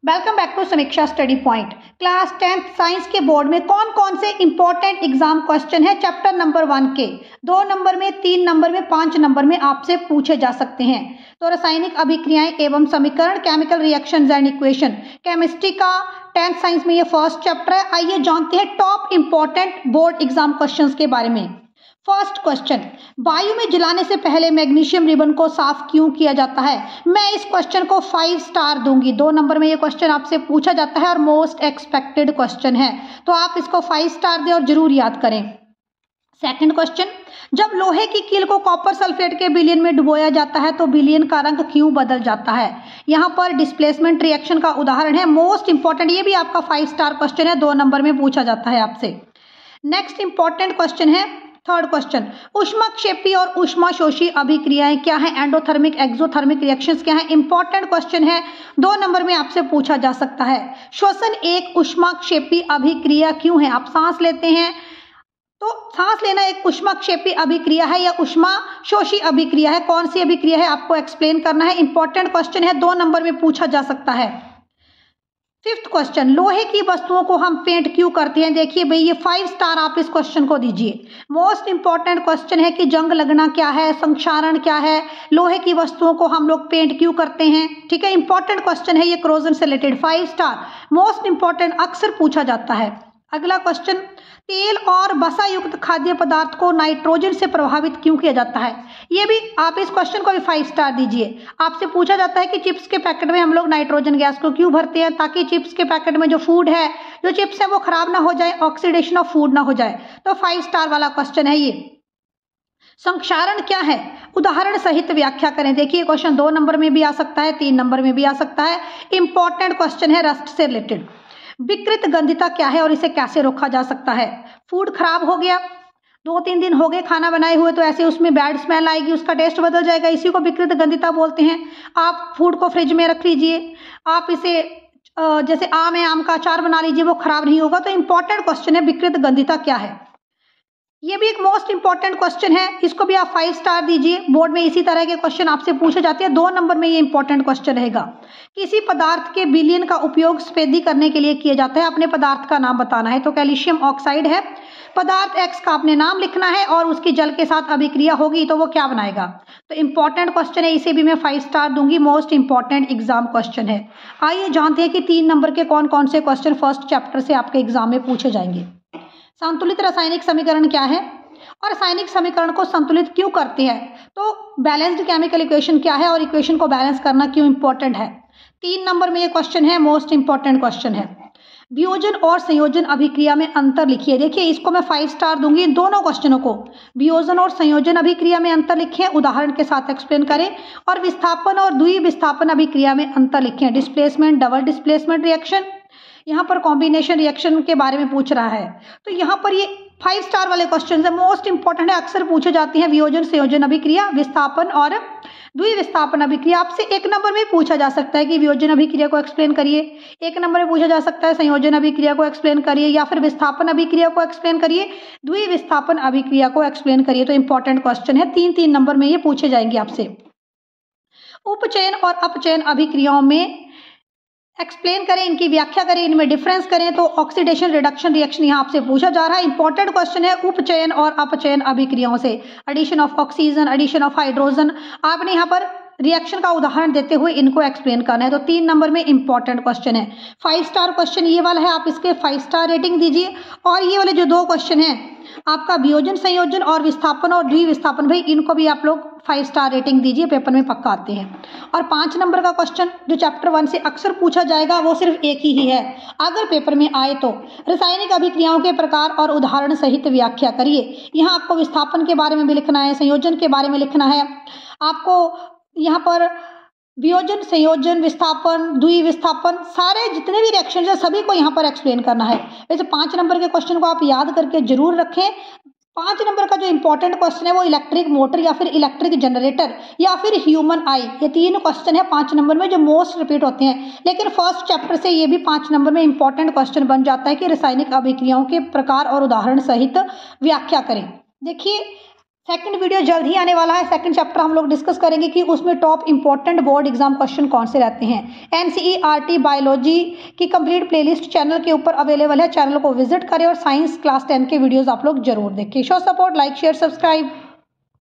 Welcome back to समीक्षा study point. Class 10th science के board में कौन कौन से इंपॉर्टेंट एग्जाम क्वेश्चन है चैप्टर नंबर 1 के 2 नंबर में, 3 नंबर में, 5 नंबर में आपसे पूछे जा सकते हैं। तो रासायनिक अभिक्रियाएं एवं समीकरण, chemical reactions and equation, chemistry का 10th साइंस में ये फर्स्ट चैप्टर है। आइए जानते हैं top important board exam question के बारे में। फर्स्ट क्वेश्चन, वायु में जलाने से पहले मैग्नीशियम रिबन को साफ क्यों किया जाता है? मैं इस क्वेश्चन को 5 स्टार दूंगी। 2 नंबर में ये क्वेश्चन आपसे पूछा जाता है और मोस्ट एक्सपेक्टेड क्वेश्चन है, तो आप इसको 5 स्टार दें और जरूर याद करें। सेकंड क्वेश्चन, जब लोहे की कील को कॉपर सल्फेट के विलयन में डुबोया जाता है तो विलयन का रंग क्यों बदल जाता है? यहाँ पर डिस्प्लेसमेंट रिएक्शन का उदाहरण है। मोस्ट इंपॉर्टेंट, ये भी आपका 5 स्टार क्वेश्चन है, 2 नंबर में पूछा जाता है आपसे। नेक्स्ट इंपॉर्टेंट क्वेश्चन है थर्ड क्वेश्चन, ऊष्माक्षेपी और ऊष्माशोषी अभिक्रियाएं क्या है? एंडोथर्मिक, एक्सोथर्मिक रिएक्शंस क्या है? इंपॉर्टेंट क्वेश्चन है, 2 नंबर में आपसे पूछा जा सकता है। श्वसन एक ऊष्माक्षेपी अभिक्रिया क्यों है? आप सांस लेते हैं तो सांस लेना एक ऊष्माक्षेपी अभिक्रिया है या ऊष्माशोषी अभिक्रिया है? कौन सी अभिक्रिया है आपको एक्सप्लेन करना है। इंपॉर्टेंट क्वेश्चन है, 2 नंबर में पूछा जा सकता है। फिफ्थ क्वेश्चन, लोहे की वस्तुओं को हम पेंट क्यों करते हैं? देखिए भाई, ये 5 स्टार आप इस क्वेश्चन को दीजिए। मोस्ट इंपॉर्टेंट क्वेश्चन है कि जंग लगना क्या है, संक्षारण क्या है, लोहे की वस्तुओं को हम लोग पेंट क्यों करते हैं। ठीक है, इंपॉर्टेंट क्वेश्चन है ये, क्रोजन से रिलेटेड 5 स्टार, मोस्ट इंपॉर्टेंट, अक्सर पूछा जाता है। अगला क्वेश्चन, तेल और वसा युक्त खाद्य पदार्थ को नाइट्रोजन से प्रभावित क्यों किया जाता है? ये भी आप इस क्वेश्चन को भी 5 स्टार दीजिए। आपसे पूछा जाता है कि चिप्स के पैकेट में हम लोग नाइट्रोजन गैस को क्यों भरते हैं? ताकि चिप्स के पैकेट में जो फूड है, जो चिप्स है, वो खराब ना हो जाए, ऑक्सीडेशन ऑफ फूड ना हो जाए। तो 5 स्टार वाला क्वेश्चन है ये। संक्षारण क्या है? उदाहरण सहित व्याख्या करें। देखिए क्वेश्चन 2 नंबर में भी आ सकता है, 3 नंबर में भी आ सकता है। इंपॉर्टेंट क्वेश्चन है रस्ट से रिलेटेड। विकृत गंधिता क्या है और इसे कैसे रोका जा सकता है? फूड खराब हो गया, 2-3 दिन हो गए खाना बनाए हुए, तो ऐसे उसमें बैड स्मेल आएगी, उसका टेस्ट बदल जाएगा, इसी को विकृत गंधिता बोलते हैं। आप फूड को फ्रिज में रख लीजिए, आप इसे जैसे आम है, आम का अचार बना लीजिए, वो खराब नहीं होगा। तो इंपॉर्टेंट क्वेश्चन है, विकृत गंधिता क्या है? ये भी एक मोस्ट इंपॉर्टेंट क्वेश्चन है, इसको भी आप 5 स्टार दीजिए। बोर्ड में इसी तरह के क्वेश्चन आपसे पूछे जाते हैं, 2 नंबर में ये इंपॉर्टेंट क्वेश्चन रहेगा। किसी पदार्थ के विलयन का उपयोग स्फेदी करने के लिए किया जाता है, अपने पदार्थ का नाम बताना है। तो कैल्शियम ऑक्साइड है, पदार्थ एक्स का आपने नाम लिखना है और उसकी जल के साथ अभिक्रिया होगी तो वो क्या बनाएगा। तो इंपॉर्टेंट क्वेश्चन है, इसे भी मैं 5 स्टार दूंगी, मोस्ट इंपॉर्टेंट एग्जाम क्वेश्चन है। आइए जानते हैं कि 3 नंबर के कौन कौन से क्वेश्चन फर्स्ट चैप्टर से आपके एग्जाम में पूछे जाएंगे। संतुलित रासायनिक समीकरण क्या है और रासायनिक समीकरण को संतुलित क्यों करते हैं? तो बैलेंस्ड केमिकल इक्वेशन क्या है और इक्वेशन को बैलेंस करना क्यों इंपॉर्टेंट है? 3 नंबर में ये क्वेश्चन है, मोस्ट इंपॉर्टेंट क्वेश्चन है। वियोजन और संयोजन अभिक्रिया में अंतर लिखिए। देखिए इसको मैं 5 स्टार दूंगी, इन दोनों क्वेश्चनों को। वियोजन और संयोजन अभिक्रिया में अंतर लिखें, उदाहरण के साथ एक्सप्लेन करें। और विस्थापन और द्वि विस्थापन अभिक्रिया में अंतर लिखें। डिस्प्लेसमेंट, डबल डिस्प्लेसमेंट रिएक्शन, यहाँ पर कॉम्बिनेशन रिएक्शन के बारे में पूछ रहा है। तो यहाँ पर ये 5 स्टार वाले क्वेश्चन है, मोस्ट इंपॉर्टेंट है, अक्सर पूछे जाते हैं। वियोजन संयोजन अभिक्रिया, विस्थापन और द्विविस्थापन अभिक्रिया। आपसे 1 नंबर में पूछा जा सकता है कि वियोजन अभिक्रिया को एक्सप्लेन करिए, 1 नंबर में पूछा जा सकता है संयोजन अभिक्रिया को एक्सप्लेन करिए, या फिर विस्थापन अभिक्रिया को एक्सप्लेन करिए, द्विविस्थापन अभिक्रिया को एक्सप्लेन करिए। तो इंपॉर्टेंट क्वेश्चन है, 3-3 नंबर में ये पूछे जाएंगे आपसे। उपचयन और अपचयन अभिक्रियाओं में एक्सप्लेन करें, इनकी व्याख्या करें, इनमें डिफरेंस करें। तो ऑक्सीडेशन रिडक्शन रिएक्शन यहाँ आपसे पूछा जा रहा है। इंपॉर्टेंट क्वेश्चन है उपचयन और अपचयन अभिक्रियाओं से। Addition of oxygen, addition of hydrogen, आपने यहाँ पर रिएक्शन का उदाहरण देते हुए इनको एक्सप्लेन करना है। तो 3 नंबर में इंपॉर्टेंट क्वेश्चन है। 5 स्टार क्वेश्चन ये वाला है, आप इसके 5 स्टार रेटिंग दीजिए। और ये वाले जो 2 क्वेश्चन है आपका वियोजन संयोजन और विस्थापन और द्विविस्थापन, भाई इनको भी आप लोग 5 स्टार रेटिंग दीजिए, पेपर में पक्का आते हैं। और 5 नंबर का क्वेश्चन जो चैप्टर 1 से अक्सर पूछा जाएगा, वो सिर्फ एक ही है। अगर पेपर में आए तो रासायनिक अभिक्रियाओं के प्रकार और उदाहरण सहित व्याख्या करिए। यहाँ आपको विस्थापन के बारे में भी लिखना है, संयोजन के बारे में लिखना है, आपको यहाँ पर वियोजन संयोजन विस्थापन द्विविस्थापन सारे जितने भी रिएक्शन है सभी को यहाँ पर एक्सप्लेन करना है। वैसे 5 नंबर के क्वेश्चन को आप याद करके जरूर रखें। 5 नंबर का जो इंपॉर्टेंट क्वेश्चन है वो इलेक्ट्रिक मोटर या फिर इलेक्ट्रिक जनरेटर या फिर ह्यूमन आई, ये 3 क्वेश्चन है 5 नंबर में जो मोस्ट रिपीट होते हैं। लेकिन फर्स्ट चैप्टर से ये भी 5 नंबर में इंपॉर्टेंट क्वेश्चन बन जाता है कि रासायनिक अभिक्रियाओं के प्रकार और उदाहरण सहित व्याख्या करें। देखिए सेकंड वीडियो जल्द ही आने वाला है। सेकंड चैप्टर हम लोग डिस्कस करेंगे कि उसमें top important board exam question कौन से रहते हैं। एनसीईआरटी बायोलॉजी की कंप्लीट प्लेलिस्ट चैनल के ऊपर अवेलेबल है, चैनल को विजिट करें और साइंस क्लास 10 के वीडियोस आप लोग जरूर देखें। Show support, like share subscribe.